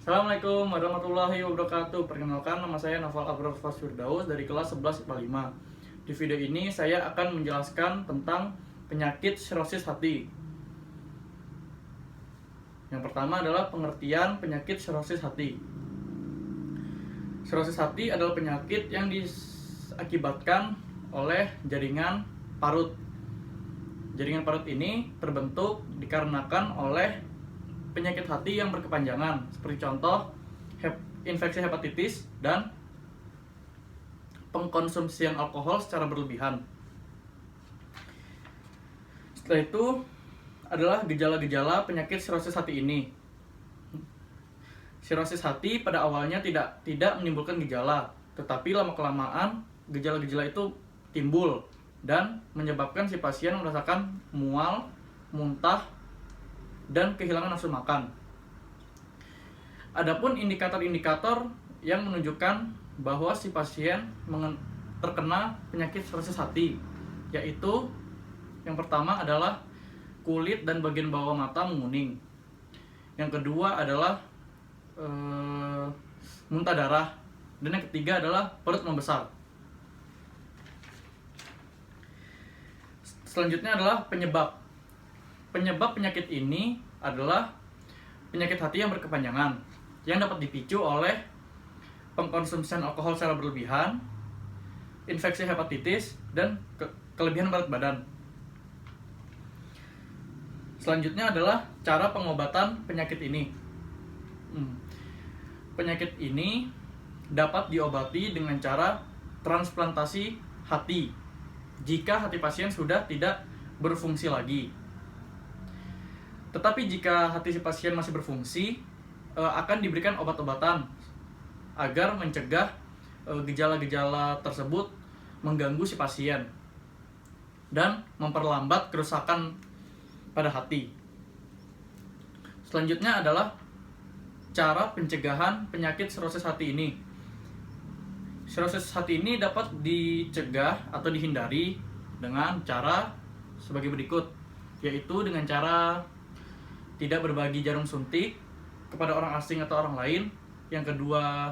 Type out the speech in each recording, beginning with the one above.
Assalamualaikum warahmatullahi wabarakatuh. Perkenalkan, nama saya Naufal Abror Firdaus dari kelas 11 IPA 5. Di video ini saya akan menjelaskan tentang penyakit sirosis hati. Yang pertama adalah pengertian penyakit sirosis hati. Sirosis hati adalah penyakit yang diakibatkan oleh jaringan parut. Jaringan parut ini terbentuk dikarenakan oleh penyakit hati yang berkepanjangan, seperti contoh infeksi hepatitis dan pengkonsumsian alkohol secara berlebihan. Setelah itu adalah gejala-gejala penyakit sirosis hati ini. Sirosis hati pada awalnya tidak menimbulkan gejala, tetapi lama-kelamaan gejala-gejala itu timbul dan menyebabkan si pasien merasakan mual, muntah, dan kehilangan nafsu makan. Adapun indikator-indikator yang menunjukkan bahwa si pasien terkena penyakit sirosis hati, yaitu yang pertama adalah kulit dan bagian bawah mata menguning. Yang kedua adalah muntah darah, dan yang ketiga adalah perut membesar. Selanjutnya adalah penyebab. Penyebab penyakit ini adalah penyakit hati yang berkepanjangan yang dapat dipicu oleh pengkonsumsian alkohol secara berlebihan, infeksi hepatitis, dan kelebihan berat badan. Selanjutnya adalah cara pengobatan penyakit ini. Penyakit ini dapat diobati dengan cara transplantasi hati jika hati pasien sudah tidak berfungsi lagi. Tetapi jika hati si pasien masih berfungsi, akan diberikan obat-obatan agar mencegah gejala-gejala tersebut mengganggu si pasien dan memperlambat kerusakan pada hati. Selanjutnya adalah cara pencegahan penyakit sirosis hati ini. Sirosis hati ini dapat dicegah atau dihindari dengan cara sebagai berikut, yaitu dengan cara tidak berbagi jarum suntik kepada orang asing atau orang lain. Yang kedua,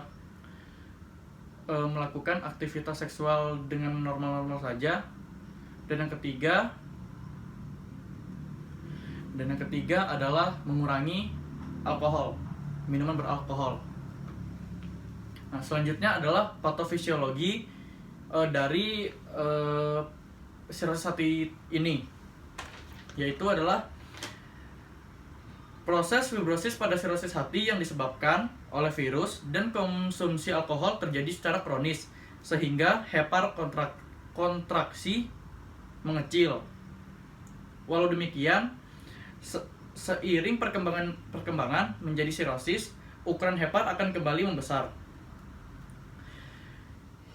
melakukan aktivitas seksual dengan normal-normal saja. Dan yang ketiga adalah mengurangi alkohol, minuman beralkohol. Nah, selanjutnya adalah patofisiologi dari sirosis hati ini, yaitu adalah proses fibrosis pada sirosis hati yang disebabkan oleh virus dan konsumsi alkohol terjadi secara kronis, sehingga hepar kontraksi mengecil. Walau demikian, seiring perkembangan menjadi sirosis, ukuran hepar akan kembali membesar.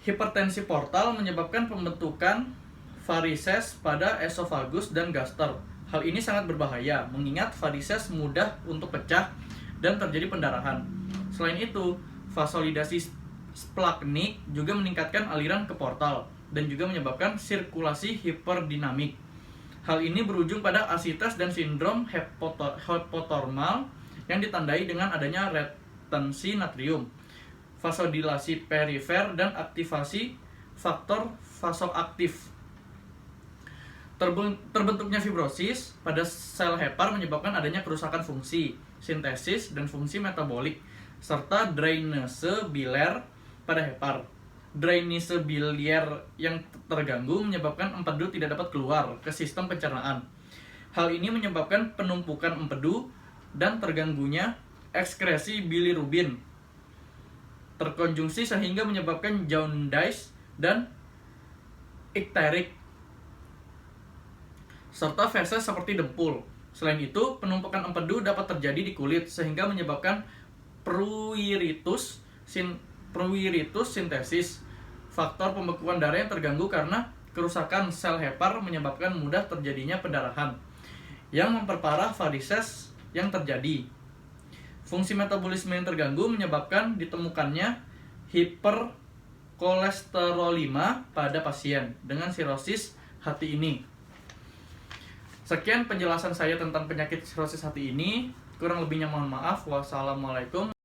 Hipertensi portal menyebabkan pembentukan varises pada esofagus dan gaster. Hal ini sangat berbahaya, mengingat varises mudah untuk pecah dan terjadi pendarahan. Selain itu, vasolidasi splagnik juga meningkatkan aliran ke portal dan juga menyebabkan sirkulasi hiperdinamik. Hal ini berujung pada asites dan sindrom hipotermal yang ditandai dengan adanya retensi natrium, vasodilasi perifer, dan aktivasi faktor vasoaktif. Terbentuknya fibrosis pada sel hepar menyebabkan adanya kerusakan fungsi sintesis dan fungsi metabolik, serta drainase biliar pada hepar. Drainase biliar yang terganggu menyebabkan empedu tidak dapat keluar ke sistem pencernaan. Hal ini menyebabkan penumpukan empedu dan terganggunya ekskresi bilirubin terkonjungsi, sehingga menyebabkan jaundice dan ikterik serta feses seperti dempul. Selain itu, penumpukan empedu dapat terjadi di kulit sehingga menyebabkan pruritus sintesis. Faktor pembekuan darah yang terganggu karena kerusakan sel hepar menyebabkan mudah terjadinya pendarahan yang memperparah varises yang terjadi. Fungsi metabolisme yang terganggu menyebabkan ditemukannya hiperkolesterolema pada pasien dengan sirosis hati ini. Sekian penjelasan saya tentang penyakit sirosis hati ini. Kurang lebihnya mohon maaf. Wassalamualaikum.